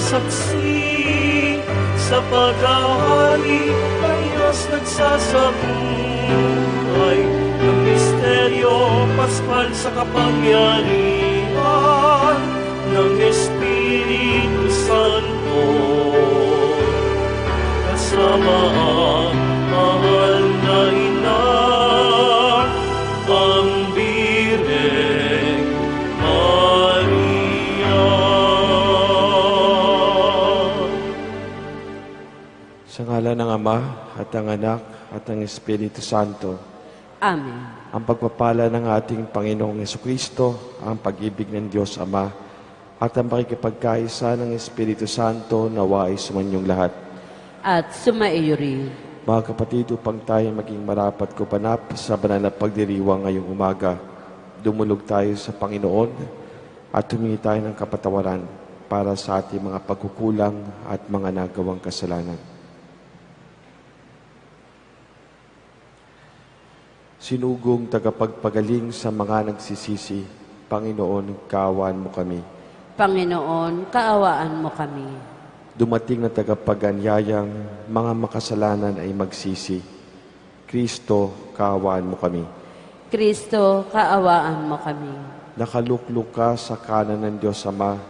Saksi sa paghahari ng Diyos nagsasabuhay ng misteryo paspal sa kapangyarihan ng Espiritu Santo. Kasama ang mahal na ina, ang Birheng Sa ngalan ng Ama, at ng Anak, at ng Espiritu Santo. Amen. Ang pagpapala ng ating Panginoong Jesucristo, ang pag-ibig ng Diyos Ama, at ang pakikipagkaisa ng Espiritu Santo nawa ay sumanyong lahat. At sumaiyo rin. Mga kapatid, upang tayo maging marapat kupanap sa banal na pagdiriwang ngayong umaga, dumulog tayo sa Panginoon at humingi tayo ng kapatawaran para sa ating mga pagkukulang at mga nagawang kasalanan. Sinugong tagapagpagaling sa mga nagsisisi, Panginoon, kaawaan mo kami. Panginoon, kaawaan mo kami. Dumating na tagapaganyayang mga makasalanan ay magsisi. Kristo, kaawaan mo kami. Kristo, kaawaan mo kami. Nakaluklok ka sa kanan ng Diyos Ama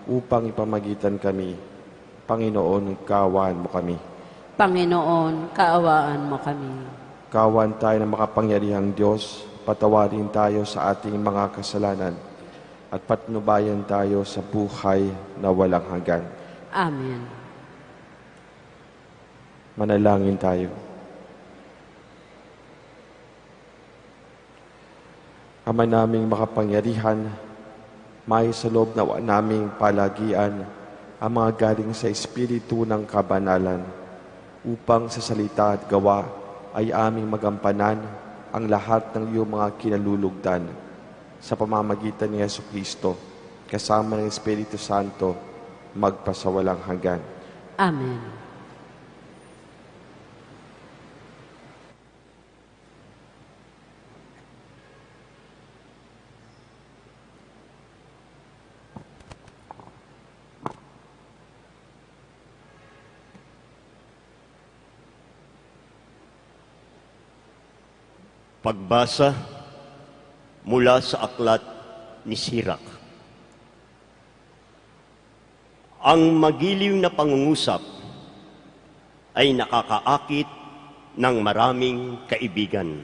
upang ipamagitan kami. Panginoon, kaawaan mo kami. Panginoon, kaawaan mo kami. Kaawaan tayo ng makapangyarihang Diyos, patawarin tayo sa ating mga kasalanan, at patnubayan tayo sa buhay na walang hanggan. Amen. Manalangin tayo. Ama naming makapangyarihan, may sa loob na naming palagian ang mga galing sa Espiritu ng kabanalan, upang sa salita at gawa ay aming magampanan ang lahat ng iyong mga kinalulugdan sa pamamagitan ni Jesucristo, kasama ng Espiritu Santo, magpasawalang hanggan. Amen. Pagbasa mula sa aklat ni Sirak. Ang magiliw na pangungusap ay nakakaakit ng maraming kaibigan.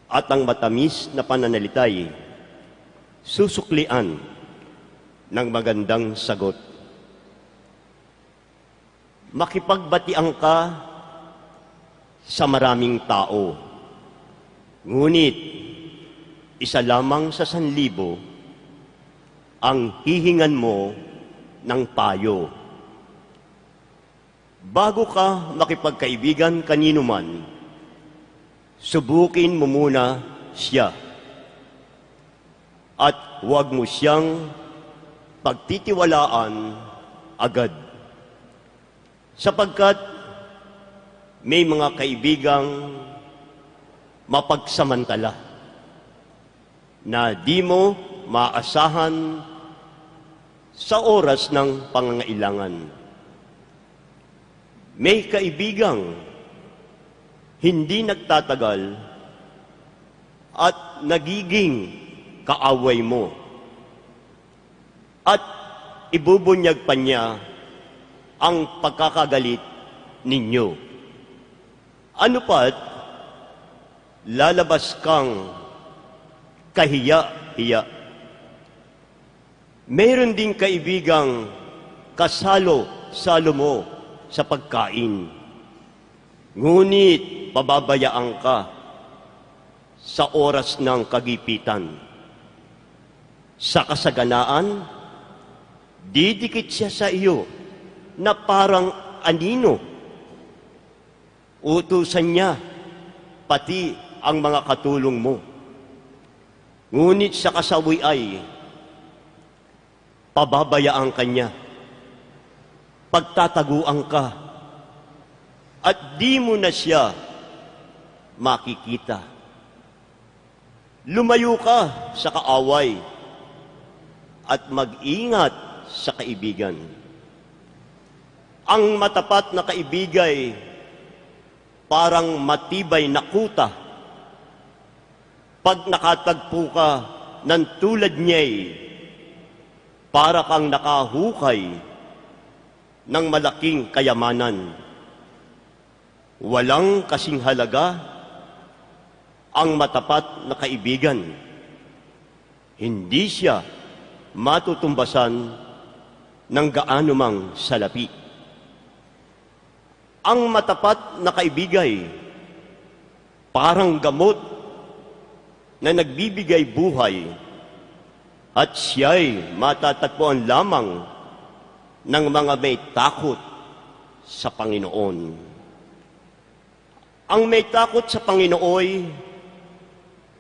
At ang matamis na pananalitay, susuklian ng magandang sagot. Makipagbatian ka sa maraming tao. Ngunit, isa lamang sa 1,000 ang hihingan mo ng payo. Bago ka makipagkaibigan kanino man, subukin mo muna siya. At huwag mo siyang pagtitiwalaan agad. Sapagkat may mga kaibigang mapagsamantala na di mo maasahan sa oras ng pangangailangan. May kaibigang hindi nagtatagal at nagiging kaaway mo. At ibubunyag pa niya ang pagkakagalit ninyo. Ano pa't lalabas kang kahiya-hiya? Meron ding kaibigang kasalo-salo mo sa pagkain. Ngunit pababayaan ka sa oras ng kagipitan. Sa kasaganaan, didikit siya sa iyo na parang anino. Utusan niya pati ang mga katulong mo. Ngunit sa kasawi ay pababayaan ka niya. Pagtataguan ka at di mo na siya makikita. Lumayo ka sa kaaway at mag-ingat sa kaibigan. Ang matapat na kaibigay parang matibay na kuta. Pag nakatagpo ka ng tulad niya'y para kang nakahukay ng malaking kayamanan. Walang kasing halaga ang matapat na kaibigan. Hindi siya matutumbasan ng gaano mang salapi. Ang matapat na kaibigay, parang gamot na nagbibigay buhay at siya'y matatagpuan lamang ng mga may takot sa Panginoon. Ang may takot sa Panginooy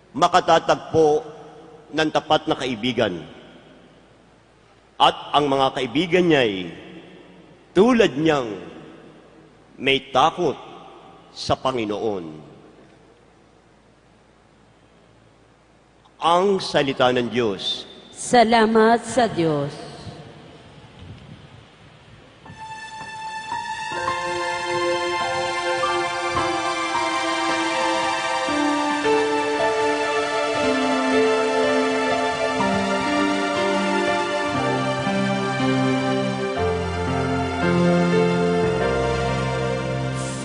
makatatagpo ng tapat na kaibigan. At ang mga kaibigan niya'y tulad niyang may takot sa Panginoon. Ang salita ng Diyos. Salamat sa Diyos.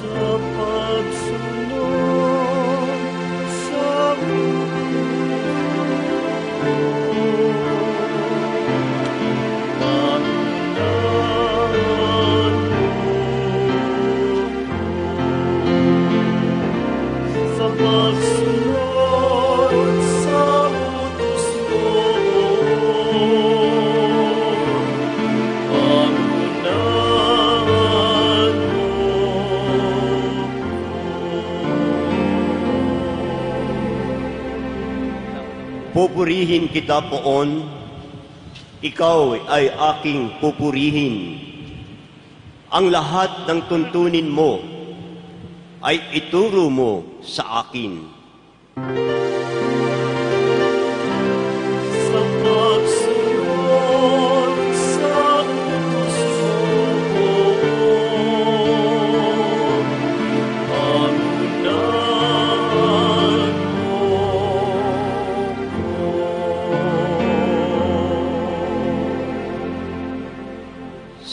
Sa pagsunod sa sa pagsunod sa utos mo, pangunahan mo. Pupurihin kita poon, ikaw ay aking pupurihin. Ang lahat ng tuntunin mo ay ituro mo sa akin. Sa pagsunod sa utos mo, pangunahan mo.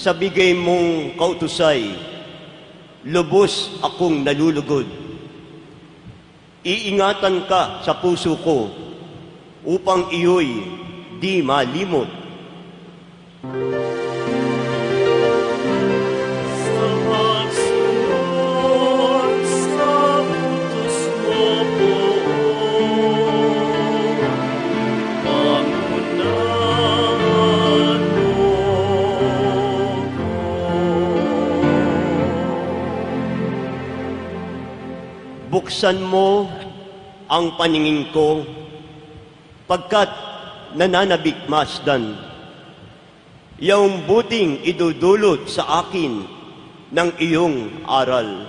Sa bigay mong kautusay, lubos akong nalulugod. Iingatan ka sa puso ko upang iyo'y di malimot. Sa pagsunod sa utos mo, pangunahan mo. Buksan mo ang paningin ko pagkat nananabik masdan. Iyong buting idudulot sa akin ng iyong aral.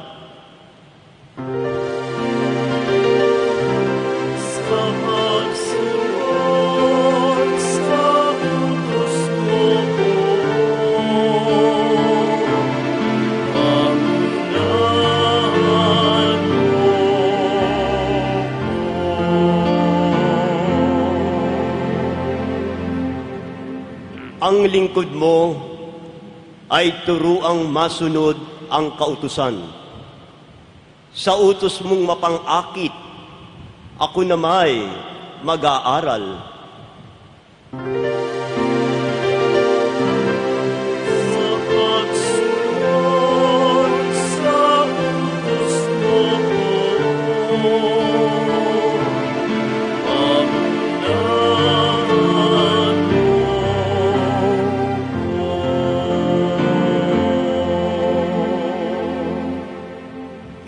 Sa pagsunod sa utos mo, pangunahan mo. Ang lingkod mo ay turuang masunod ang kautusan. Sa utos mong mapang-akit, ako namay mag-aaral. Sa pagsunod sa utos mo, pangunahan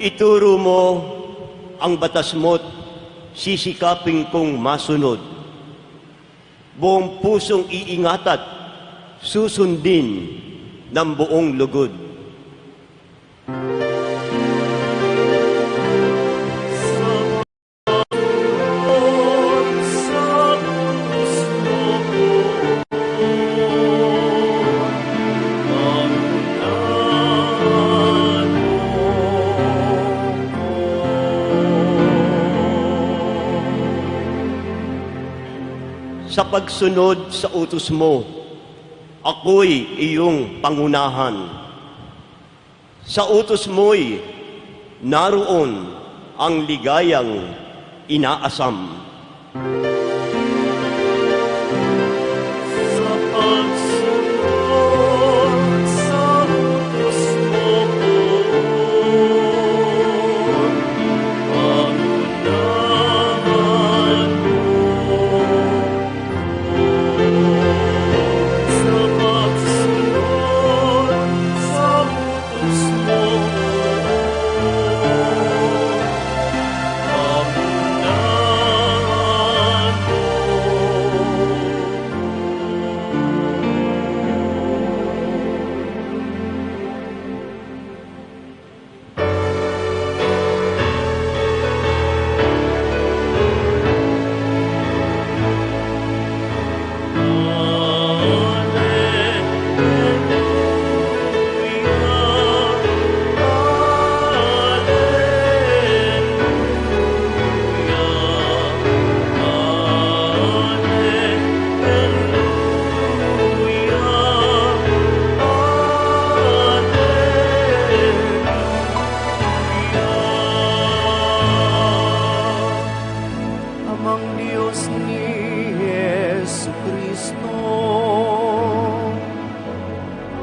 Ituro mo ang batas mo't sisikapin kong masunod. Buong pusong iingat at susundin ng buong lugod. sa utos mo, pangunahan Sa pagsunod sa utos mo, ako'y iyong pangunahan. Sa utos mo'y naroon ang ligayang inaasam. sa pagsunod sa utos mo, pangunahan sa pagsunod sa utos mo, pangunahan Amang Diyos ni Jesucristo,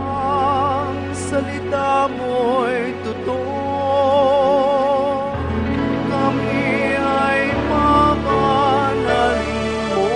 ang salita mo'y totoo, kami ay mamanalin mo.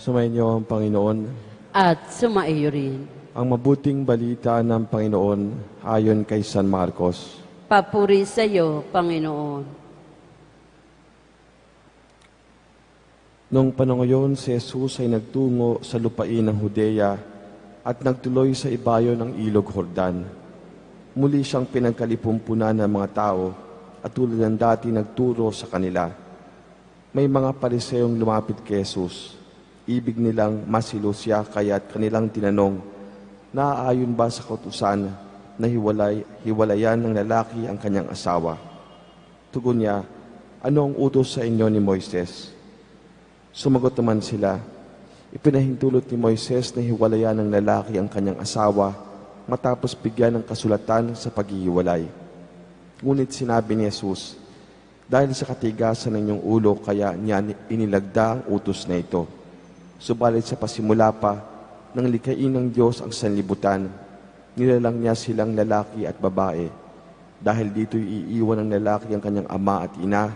Sumainyo ang Panginoon. At sumaiyo rin. Ang mabuting balita ng Panginoon ayon kay San Marcos. Papuri sa iyo, Panginoon. Noong panahon yon, si Jesus ay nagtungo sa lupain ng Judea at nagtuloy sa ibayo ng ilog Jordan. Muli siyang pinagkalipumpunan ng mga tao at tulad ng dati nagturo sa kanila. May mga Pariseong lumapit kay Jesus. Ibig nilang masilo siya kaya't kanilang tinanong, naaayon ba sa kautusan na hiwalayan ng lalaki ang kanyang asawa? Tugon niya, ano ang utos sa inyo ni Moises? Sumagot naman sila, ipinahintulot ni Moises na hiwalayan ng lalaki ang kanyang asawa matapos bigyan ng kasulatan sa paghihiwalay. Ngunit sinabi ni Jesus, dahil sa katigasan ng inyong ulo kaya niya inilagda ang utos na ito. Subalit sa pasimula pa, nang likhain ng Diyos ang sanlibutan, nilalang niya silang lalaki at babae. Dahil dito'y iiwan ng lalaki ang kanyang ama at ina,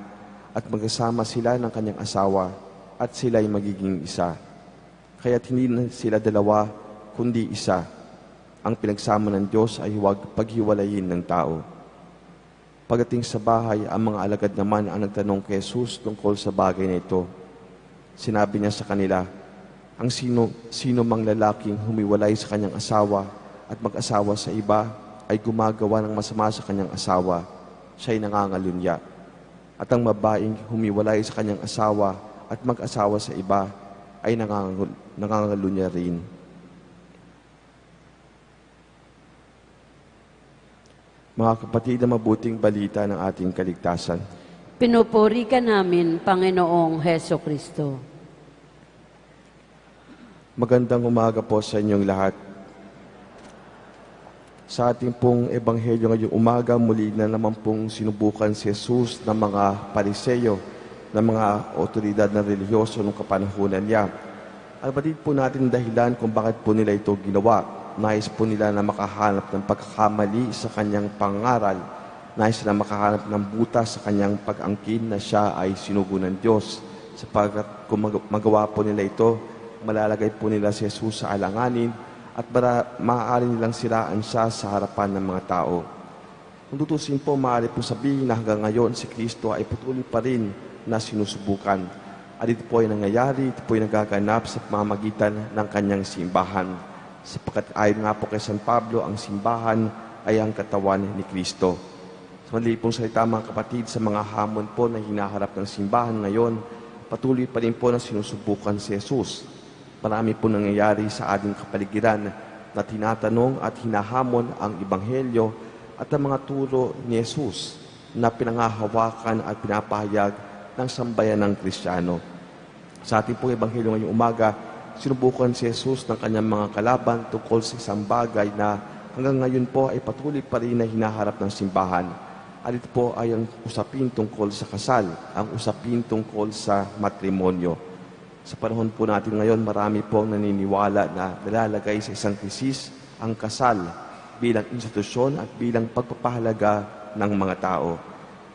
at magkasama sila ng kanyang asawa, at sila'y magiging isa. Kaya't hindi na sila dalawa, kundi isa. Ang pinagsama ng Diyos ay huwag paghiwalayin ng tao. Pagdating sa bahay, ang mga alagad naman ang nagtanong kay Jesus tungkol sa bagay na ito. Sinabi niya sa kanila, ang sino mang lalaking humiwalay sa kanyang asawa at mag-asawa sa iba ay gumagawa ng masama sa kanyang asawa, siya'y nangangalunya. At ang babaeng humiwalay sa kanyang asawa at mag-asawa sa iba ay nangangalunya rin. Mga kapatid, na mabuting balita ng ating kaligtasan. Pinupuri ka namin, Panginoong Heso Kristo. Magandang umaga po sa inyong lahat. Sa ating pong ebanghelyo ngayong umaga, muli na naman pong sinubukan si Jesus ng mga pariseyo, ng mga otoridad na relihiyoso noong kapanahunan niya. Albatid po natin dahilan kung bakit po nila ito ginawa. Nais po nila na makahanap ng pagkakamali sa kanyang pangaral. Nais na makahanap ng butas sa kanyang pag-angkin na siya ay sinugo ng Diyos. Sapagkat kung magawa po nila ito, malalagay po nila si Jesus sa alanganin at maaari nilang siraan siya sa harapan ng mga tao. Kung tutusin po, maaari po sabihin na hanggang ngayon si Kristo ay patuloy pa rin na sinusubukan. At ito po ay nangyayari, ito po ay nagaganap sa pamamagitan ng kanyang simbahan. Sapagkat ayon nga po kay San Pablo, ang simbahan ay ang katawan ni Kristo. Sa mali pong salita, mga kapatid, sa mga hamon po na hinaharap ng simbahan ngayon, patuloy pa rin po na sinusubukan si Jesus. Marami po nangyayari sa ating kapaligiran na tinatanong at hinahamon ang Ebanghelyo at ang mga turo ni Jesus na pinangahawakan at pinapahayag ng sambayan ng Kristiyano. Sa ating pong Ebanghelyo ngayong umaga, sinubukan si Jesus ng kanyang mga kalaban tungkol sa isang bagay na hanggang ngayon po ay patuloy pa rin na hinaharap ng simbahan. At ito po ay ang usapin tungkol sa kasal, ang usapin tungkol sa matrimonyo. Sa panahon po natin ngayon, marami po ang naniniwala na nalalagay sa isang krisis ang kasal bilang institusyon at bilang pagpapahalaga ng mga tao.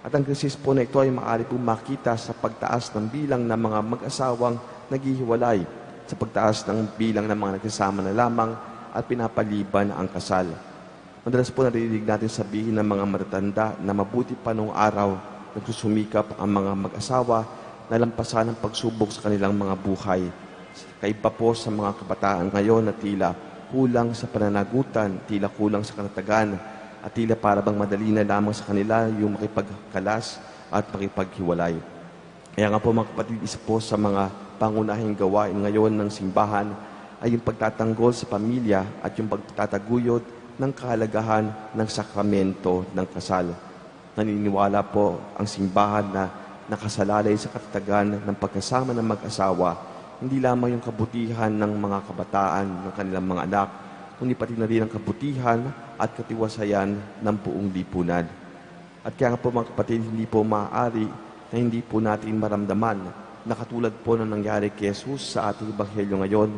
At ang krisis po na ito ay maaari po makita sa pagtaas ng bilang ng mga mag-asawang naghihiwalay, sa pagtaas ng bilang ng mga nagsasama na lamang at pinapaliban ang kasal. Madalas po narinig natin sabihin ng mga matatanda na mabuti pa noong araw nagsusumikap ang mga mag-asawa na lampasan ang pagsubok sa kanilang mga buhay. Kaiba po sa mga kabataan ngayon na tila kulang sa pananagutan, tila kulang sa kanatagan, at tila para bang madali na lamang sa kanila yung makipagkalas at makipaghiwalay. Kaya nga po mga kapatid, isa po sa mga pangunahing gawain ngayon ng simbahan ay yung pagtatanggol sa pamilya at yung pagtataguyod ng kahalagahan ng sakramento ng kasal. Naniniwala po ang simbahan na nakasalalay sa katatagan ng pagkasama ng mag-asawa, hindi lamang yung kabutihan ng mga kabataan ng kanilang mga anak, kundi pati na rin ang kabutihan at katiwasayan ng buong lipunan. At kaya nga po mga kapatid, hindi po maaari na hindi po natin maramdaman na katulad po na nangyari kay Jesus sa ating Ebanghelyo ngayon,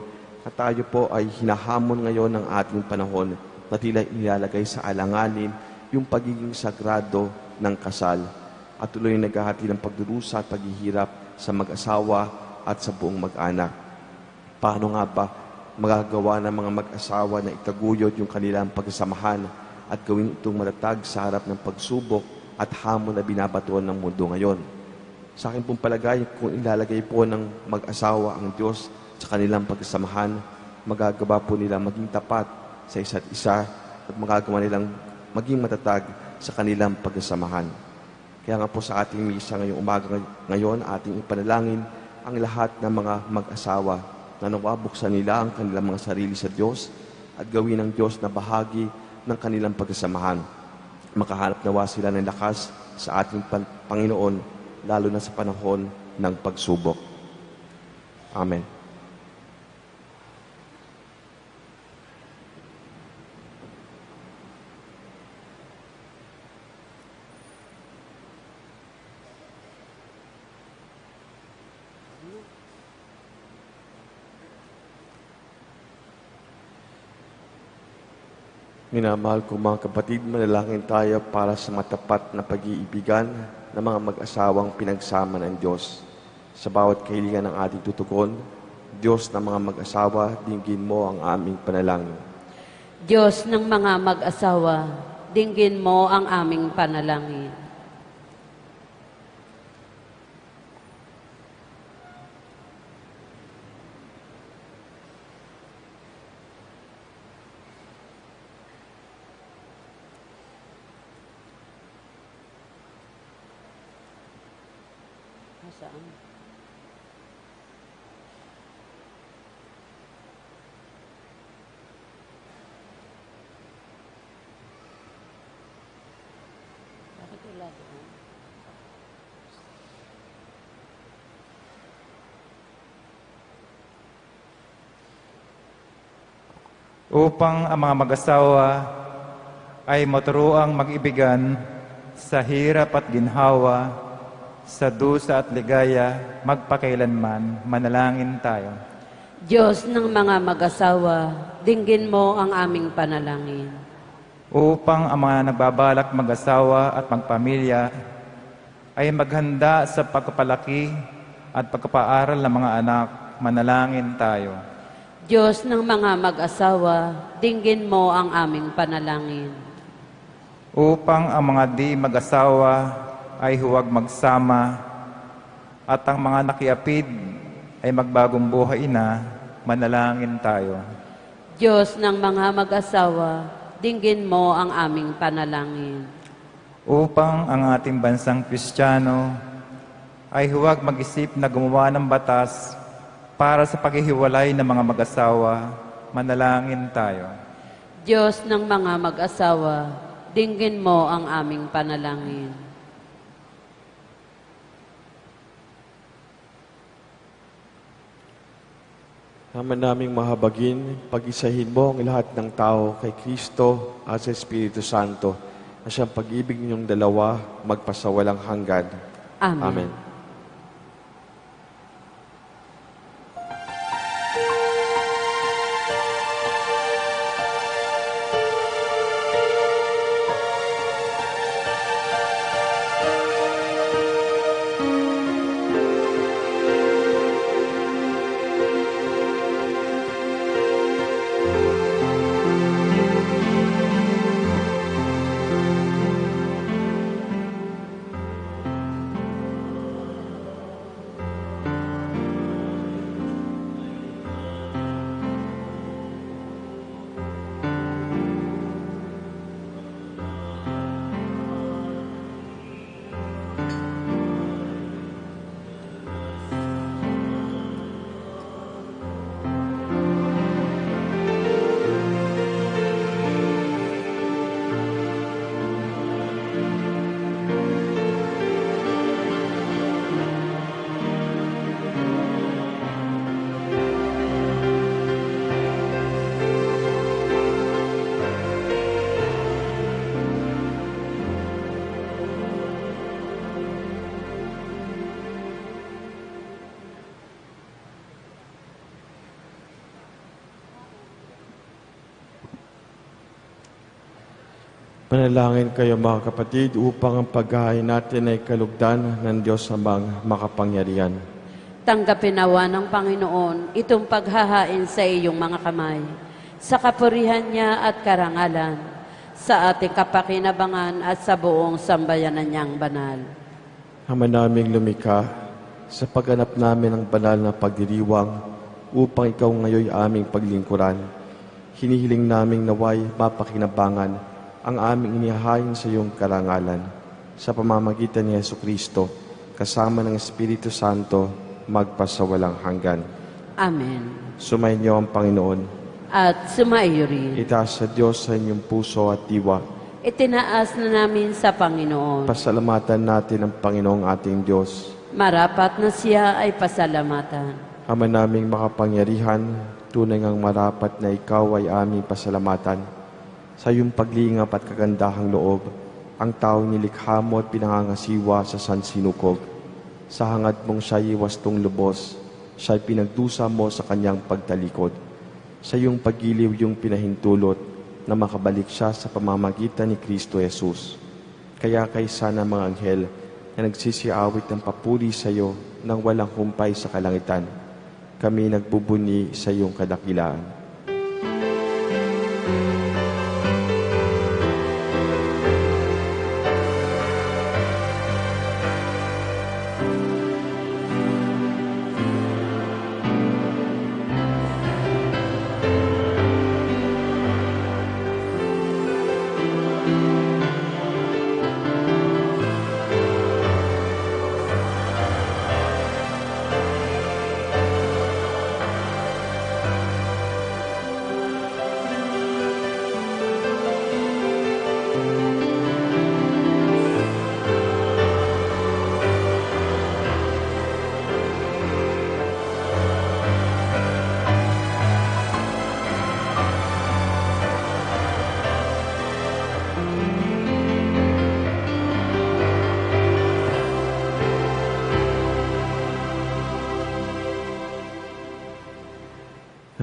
at tayo po ay hinahamon ngayon ng ating panahon na tila inilalagay sa alanganin yung pagiging sagrado ng kasal at tuloy naghahati ng pagdurusa at paghihirap sa mag-asawa at sa buong mag-anak. Paano nga ba magagawa ng mga mag-asawa na itaguyod yung kanilang pagsasamahan at gawin itong matatag sa harap ng pagsubok at hamon na binabatuan ng mundo ngayon? Sa akin pong palagay, kung ilalagay po ng mag-asawa ang Diyos sa kanilang pagsasamahan, magagawa po nila maging tapat sa isa't isa at magagawa nilang maging matatag sa kanilang pagsasamahan. Kaya nga po sa ating misa ngayong umaga ngayon, ating ipanalangin ang lahat ng mga mag-asawa na nawabuksan nila ang kanilang mga sarili sa Diyos at gawin ng Diyos na bahagi ng kanilang pagsasamahan. Makahanap nawa sila ng lakas sa ating Panginoon, lalo na sa panahon ng pagsubok. Amen. Minamahal ko mga kapatid, manalangin tayo para sa matapat na pag-iibigan ng mga mag-asawang pinagsama ng Diyos. Sa bawat kahilingan ng ating tutugon, Diyos ng mga mag-asawa, dinggin mo ang aming panalangin. Diyos ng mga mag-asawa, dinggin mo ang aming panalangin. Saan? Bakit wala doon? Upang ang mga mag-asawa ay maturuang mag-ibigan sa hirap at ginhawa, sa dusa at ligaya, magpakailanman, manalangin tayo. Diyos ng mga mag-asawa, dinggin mo ang aming panalangin. Upang ang mga nagbabalak mag-asawa at magpamilya ay maghanda sa pagpapalaki at pagpapaaral ng mga anak, manalangin tayo. Diyos ng mga mag-asawa, dinggin mo ang aming panalangin. Upang ang mga di mag-asawa ay huwag magsama at ang mga nakiapid ay magbagong buhay na, manalangin tayo. Diyos ng mga mag-asawa, dinggin mo ang aming panalangin. Upang ang ating bansang Kristiyano ay huwag mag-isip na gumawa ng batas para sa paghihiwalay ng mga mag-asawa, manalangin tayo. Diyos ng mga mag-asawa, dinggin mo ang aming panalangin. Naman naming mahabagin, pag-isahin mo ang lahat ng tao kay Kristo at sa Espiritu Santo, na siyang pag-ibig ninyong dalawa magpasawalang hanggan. Amen. Amen. Manalangin kayo mga kapatid upang ang paghahain natin ay kalugdan ng Diyos amang makapangyarihan. Tanggapin nawa ng Panginoon itong paghahain sa iyong mga kamay, sa kapurihan niya at karangalan, sa ating kapakinabangan at sa buong sambayanan niyang banal. Ama naming lumikha, sa pagganap namin ng banal na pagdiriwang upang ikaw ngayon aming paglingkuran, hinihiling naming naway mapakinabangan ang aming inihahain sa iyong karangalan, sa pamamagitan ni Jesucristo, kasama ng Espiritu Santo, magpasawalang hanggan. Amen. Sumainyo ang Panginoon. At sumaiyo rin. Itaas sa Diyos sa inyong puso at diwa. Itinaas na namin sa Panginoon. Pasalamatan natin ang Panginoong ating Diyos. Marapat na siya ay pasalamatan. Ama naming makapangyarihan, tunay ngang marapat na ikaw ay aming pasalamatan. Sa iyong paglingap at kagandahang loob, ang taong nilikha mo at pinangangasiwa sa sansinukog. Sa hangad mong siya'y wastong lubos, siya'y pinagdusa mo sa kanyang pagtalikod. Sa iyong pagiliw yung pinahintulot na makabalik siya sa pamamagitan ni Kristo Jesus. Kaya kaysa ng mga anghel na nagsisiawit ng papuri sa iyo nang walang humpay sa kalangitan, kami nagbubuni sa iyong kadakilaan.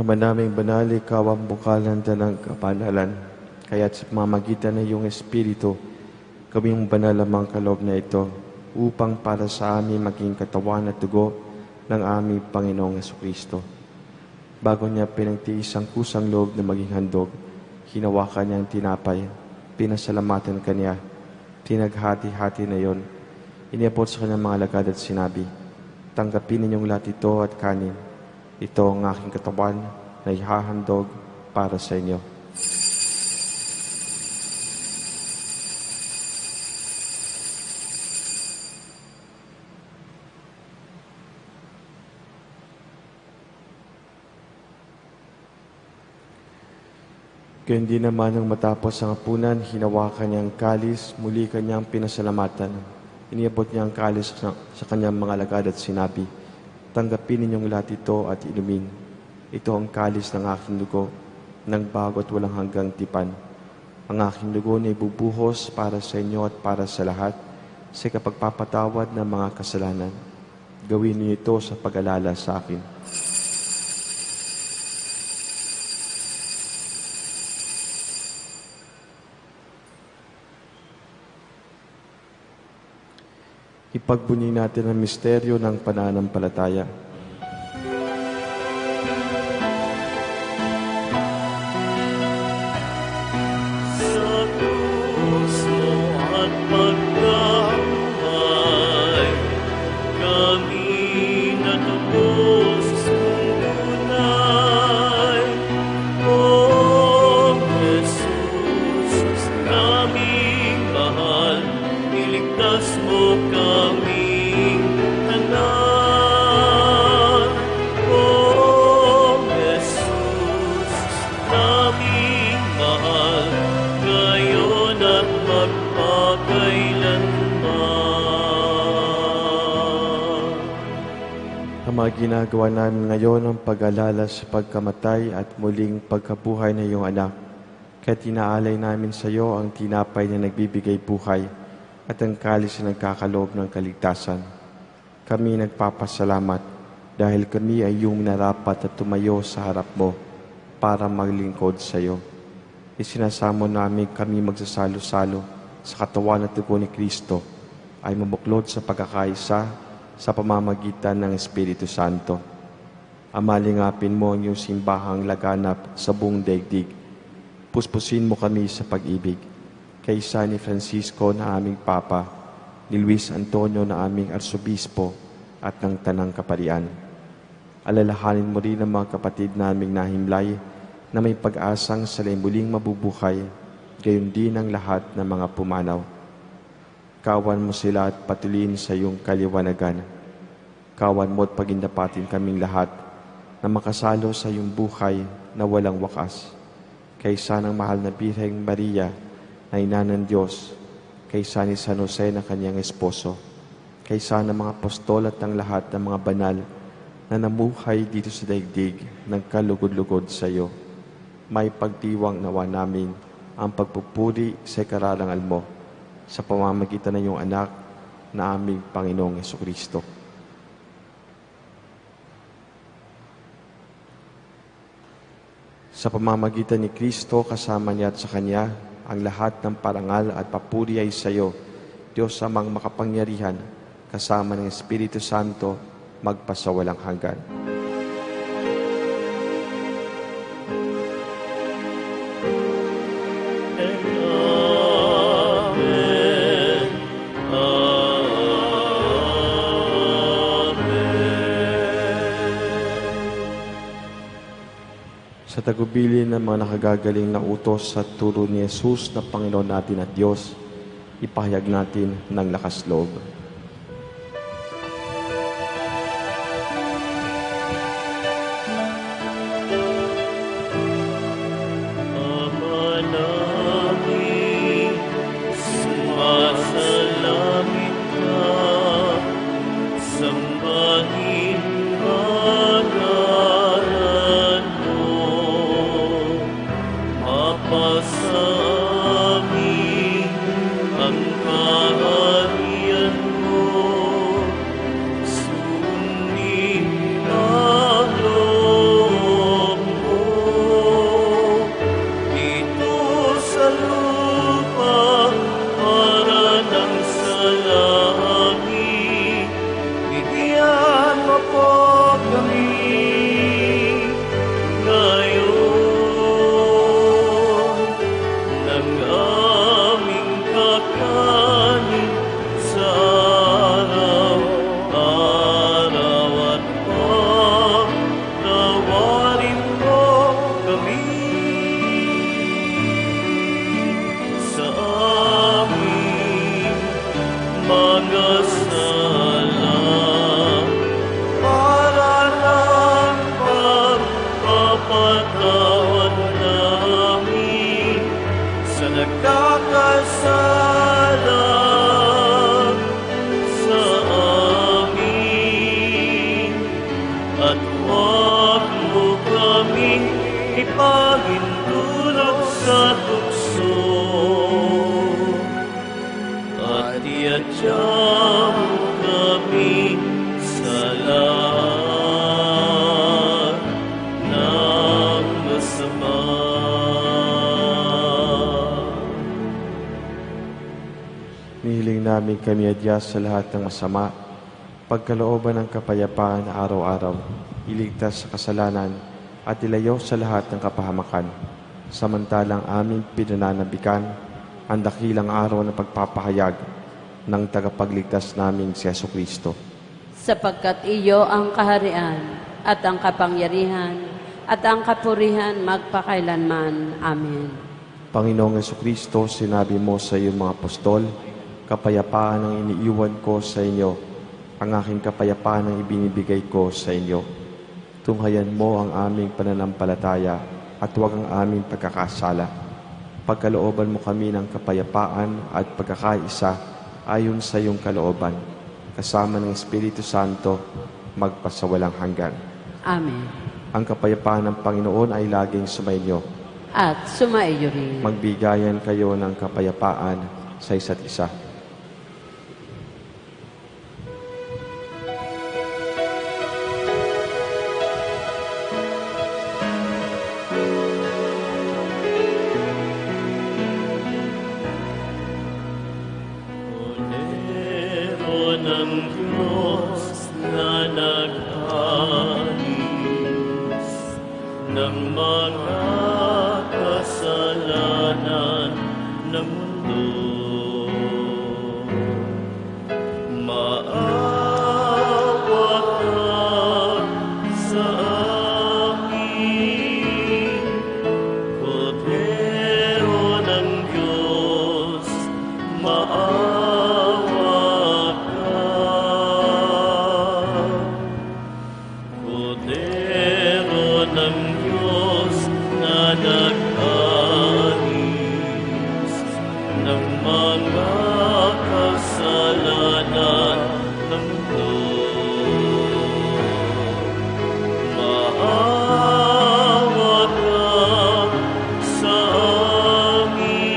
Ama naming banal, ikaw ang bukal ng dalang kapanalan. Kaya't sa pamamagitan ng iyong Espiritu, gawing banal ang mga kaloob na ito upang para sa amin maging katawan at dugo ng aming Panginoong Jesucristo. Bago niya pinagtiis ang kusang loob na maging handog, hinawakan niya ang tinapay, pinasalamatan kanya, tinaghati-hati na yon, iniabot sa kanyang mga alagad at sinabi, "Tanggapin ninyong lahat ito at kanin. Ito ang aking katawan na ihahandog para sa inyo." Gayun din naman nang matapos ang hapunan, hinawakan niya ang kalis, muli kanyang pinasalamatan. Iniabot niya ang kalis sa kanyang mga alagad at sinabi, "Tanggapin ninyong lahat ito at inumin. Ito ang kalis ng aking dugo, ng bago at walang hanggang tipan. Ang aking dugo na ibubuhos para sa inyo at para sa lahat, sa kapagpapatawad ng mga kasalanan. Gawin niyo ito sa pag-alala sa akin." Ipagbunyi natin ang misteryo ng pananampalataya. Sa puso at pagkabuhay, kami natubos sa tunay. O Jesus, naming mahal, iligtas mo kaming tanan. O Jesus, naming mahal, ngayon at magpakailanman. Ang mga ginagawa namin ngayon ang pag-alala sa pagkamatay at muling pagkabuhay ng iyong anak. Kaya tinaalay namin sa iyo ang tinapay na nagbibigay buhay at ang kalis na nagkakaloob ng kaligtasan. Kami nagpapasalamat dahil kami ay iyong narapat at tumayo sa harap mo para maglingkod sa iyo. Isinasamo namin kami magsasalo-salo sa katawan at dugo ni Kristo ay mabuklod sa pagkakaisa sa pamamagitan ng Espiritu Santo. Amalingapin mo ang iyong simbahang laganap sa buong daigdig. Puspusin mo kami sa pag-ibig. Kaysa ni Francisco na aming Papa, ni Luis Antonio na aming Arsobispo at ng Tanang Kaparian. Alalahanin mo rin ang mga kapatid naming nahimlay na may pag-asang sila'y muling mabubuhay, gayon din ang lahat ng mga pumanaw. Kawan mo sila at patuloyin sa iyong kaliwanagan. Kawan mo at pagindapatin kaming lahat na makasalo sa iyong buhay na walang wakas. Kaysa ng mahal na Birheng Maria, na ina ng Diyos, kaysa ni San Jose na kanyang esposo, kaysa ng mga apostol at ng lahat ng mga banal na namuhay dito sa daigdig ng kalugod-lugod sa iyo. May pagdiwang nawa namin ang pagpupuri sa kararangal mo sa pamamagitan ng iyong anak na aming Panginoong Jesucristo. Sa pamamagitan ni Kristo, kasama niya at sa Kanya, ang lahat ng parangal at papuri ay sa iyo, Diyos amang makapangyarihan, kasama ng Espiritu Santo, magpasawalang hanggan. Amen. Sa tagubilin ng mga nakagagaling na utos sa turo ni Jesus na Panginoon natin at Diyos, ipahayag natin ng lakas loob. Ama namin, sumasalangit ka, sambahin ang ngalan mo, mapasa amin ang kaharian Sinadya mo kami sa lahat ng masama. Nihiling namin kami adya sa lahat ng masama, pagkalooban ng kapayapaan araw-araw, iligtas sa kasalanan at ilayo sa lahat ng kapahamakan. Samantalang aming pinananabikan ang dakilang araw ng pagpapahayag ng tagapagligtas namin si Jesucristo. Sapagkat iyo ang kaharian at ang kapangyarihan at ang kapurihan magpakailanman. Amen. Panginoong Jesucristo, sinabi mo sa iyong mga apostol, kapayapaan ang iniiwan ko sa inyo, ang aking kapayapaan ang ibinibigay ko sa inyo. Tunghayan mo ang aming pananampalataya at huwag ang aming pagkakasala. Pagkalooban mo kami ng kapayapaan at pagkakaisa ayon sa iyong kalooban, kasama ng Espiritu Santo, magpasawalang hanggan. Amen. Ang kapayapaan ng Panginoon ay laging sumainyo. At sumaiyo rin. Magbigayan kayo ng kapayapaan sa isa't isa. Kordero ng Diyos na nag-alis ng mga kasalanan ng mundo, maawa ka sa amin. Kordero ng Diyos, maawa ka. Kordero ng Diyos na nag-alis ng mga kasalanan ng mundo, maawa ka sa amin.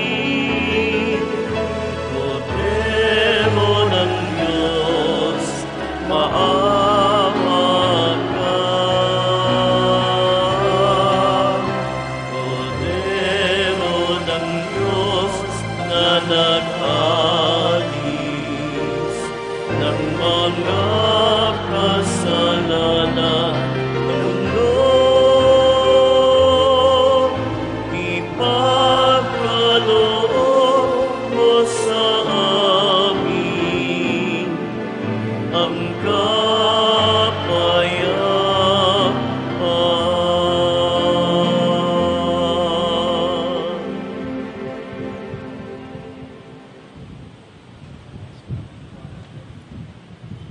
Kordero ng Diyos, maawa ka. Kordero ng Diyos na nag-alis ng mga kasalanan ng mundo, ipagkaloob mo sa amin ang kapayapaan.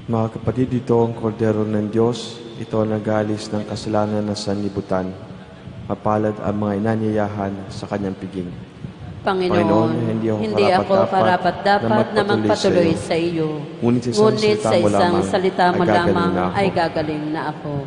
Mga kapatid, ito ang kordero ng Diyos, ito ang nag-alis ng kasalanan ng sanlibutan. Mapalad ang mga inanyayahan sa kanyang piging. Panginoon, hindi ako karapat-dapat na magpatuloy sa iyo. Ngunit Sa isang salita mo lamang ay gagaling na ako.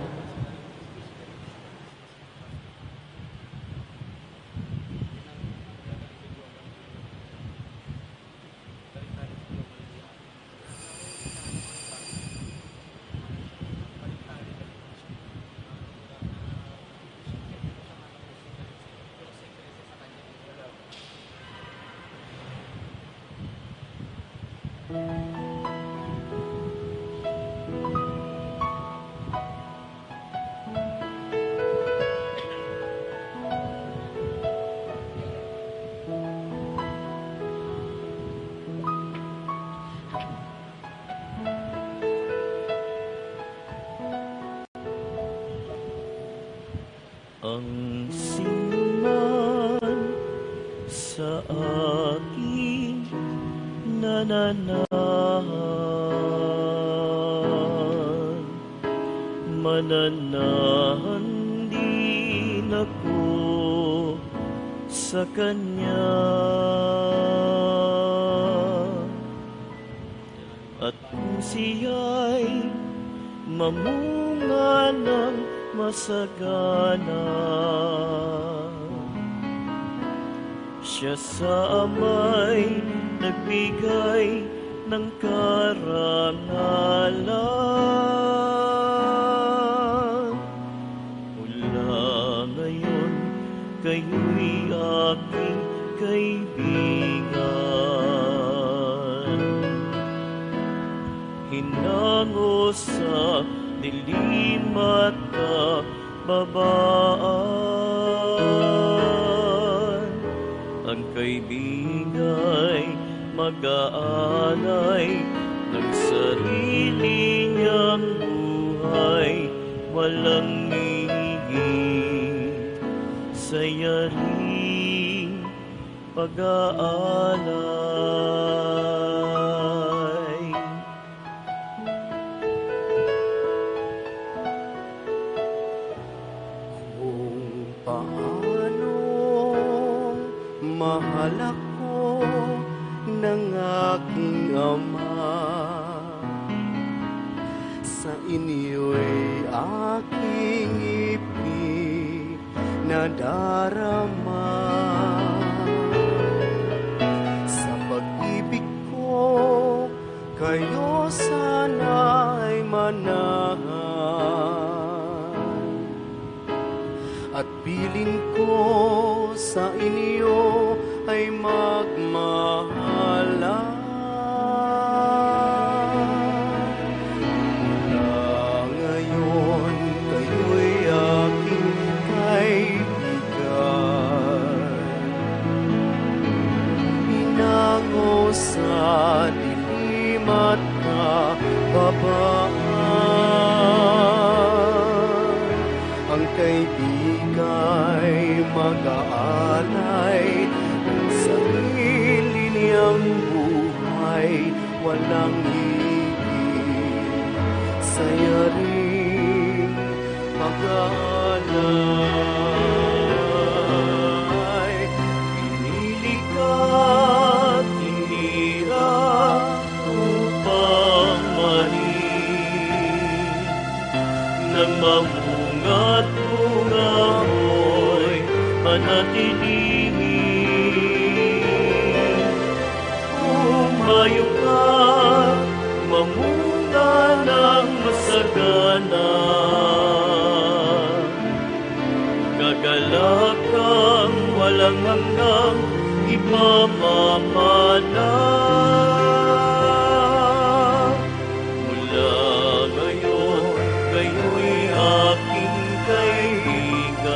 Ang sinuman sa akin nananahan, mananahan din ako sa Kanya. At kung siya'y mamunga ng masagana, siya sa ama'y nagbigay ng karangalan. Mula ngayon, kayo'y aking kaibigan. Hinango sa dilim at kababaan, ang kaibigay mag-aalay ng sarili niyang buhay, walang hihigit sa yaring pag-aalay. Kung paano mahal ako ng aking Ama, sa inyo'y aking ipinadarama. Sa pag-ibig ko, kayo sana'y manahan, at piling ko sa inyo ay magmahalan. Mula ngayon, kayo'y aking kaibigan. Hinango sa dilim at kababaan, ang kaibigay mag-aalay ng sarili niyang buhay, walang higit sa yaring pag-aalay. Pinili ka, tinira upang manin ng mamunga't bunga mo'y panatilihin. Umayo ka, mamunga ng masagana, gagalak kang walang hanggang ipamamana. Mula ngayon, kayo'y aking kaibigan.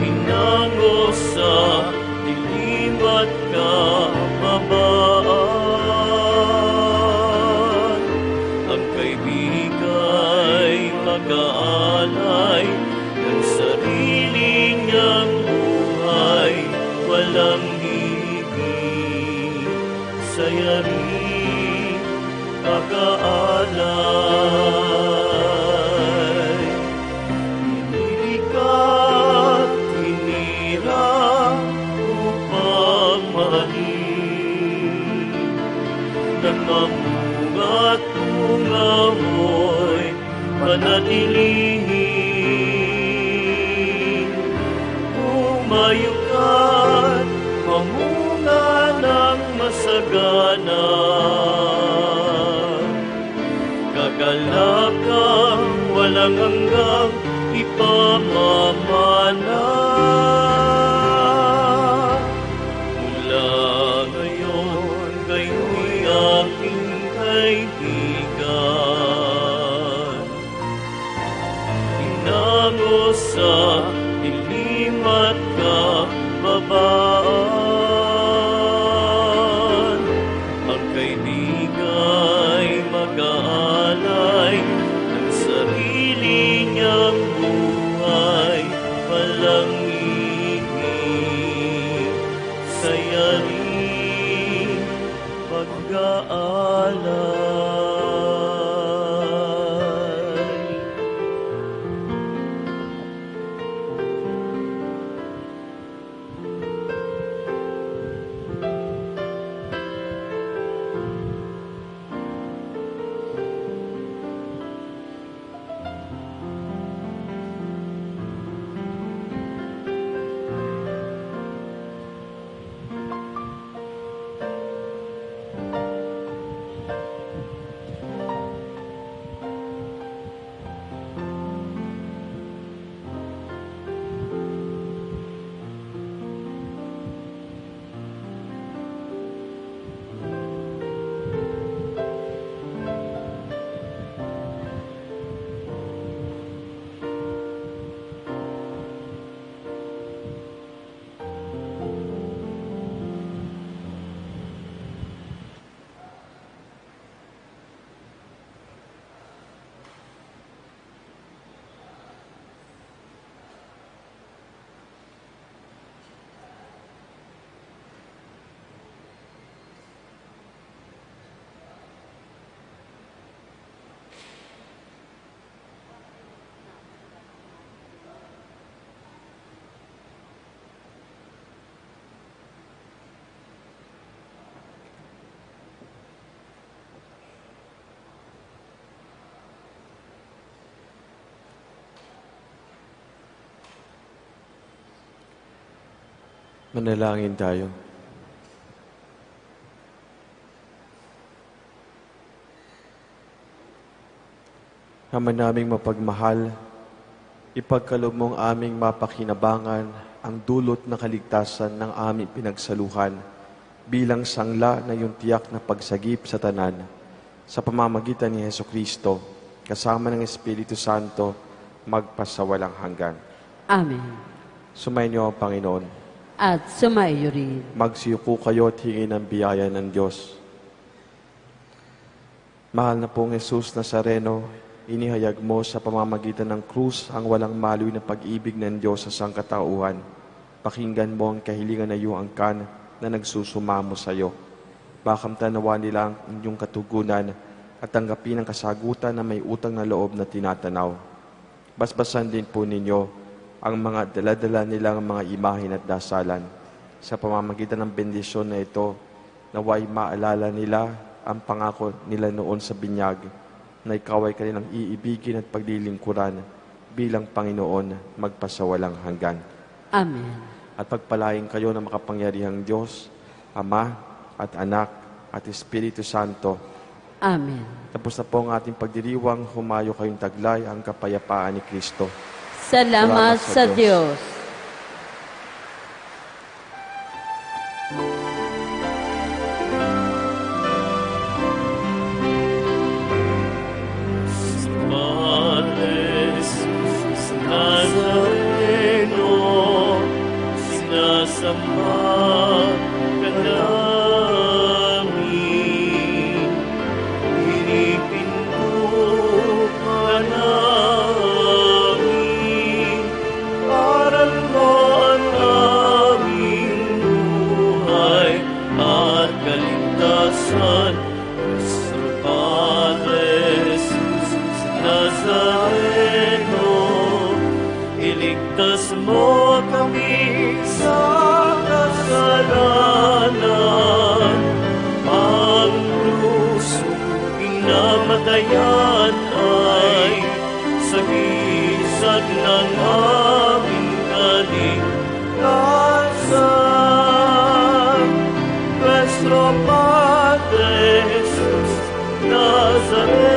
Hinango sa dilim at kababaan, ang kaibigay mag-aalay ng sarili niyang buhay, walang higit sa yaring pag-aalay. Pinili ka't tinira upang mahalin ng mamunga't bunga mo'y panatilihin. Umayo ka't mamunga ng masagana, gagalak kang walang hanggang ipamamana. Mula ngayon, kayo'y aking kaibigan. Hinango sa dilim at kababaan, ang kaibigay mag-aalay ng sarili niyang buhay, walang higit sa yaring pag-aalay. Manalangin tayo. Ama naming mapagmahal, ipagkaloob mong aming mapakinabangan ang dulot ng kaligtasan ng aming pinagsaluhan bilang sangla na iyong tiyak na pagsagip sa tanan sa pamamagitan ni Hesukristo kasama ng Espiritu Santo magpasawalang hanggan. Amen. Sumayin niyo ang Panginoon. At sumaiyo rin. Magsiyuko kayo at hingin ang biyaya ng Diyos. Mahal na pong Jesus Nazareno, inihayag mo sa pamamagitan ng krus ang walang maloy na pag-ibig ng Diyos sa sangkatauhan. Pakinggan mo ang kahilingan na iyong angkan na nagsusumamo sa iyo. Makamtanawa nila ang inyong katugunan at tanggapin ang kasagutan na may utang na loob na tinatanaw. Basbasan din po ninyo ang mga dala-dala nilang mga imahin at dasalan. Sa pamamagitan ng bendisyon na ito, naway maalala nila ang pangako nila noon sa binyag na ikaw ay kanilang iibigin at paglilingkuran bilang Panginoon magpasawalang hanggan. Amen. At pagpalain kayo ng makapangyarihang Diyos, Ama at Anak at Espiritu Santo. Amen. Tapos na po ang ating pagdiriwang, humayo kayong taglay ang kapayapaan ni Kristo. Salamat sa Diyos. Padre Jesus Nazareno, sinasamba ka namin, pinipinto ka namin, aral mo ang aming buhay at kaligtasan. Nuestro Padre Jesus Nazareno, iligtas mo kami sa kasalanan. Ang krus pinamatayan ay sagisag ng aming kaligtasan. Nuestro Padre Jesus Nazareno,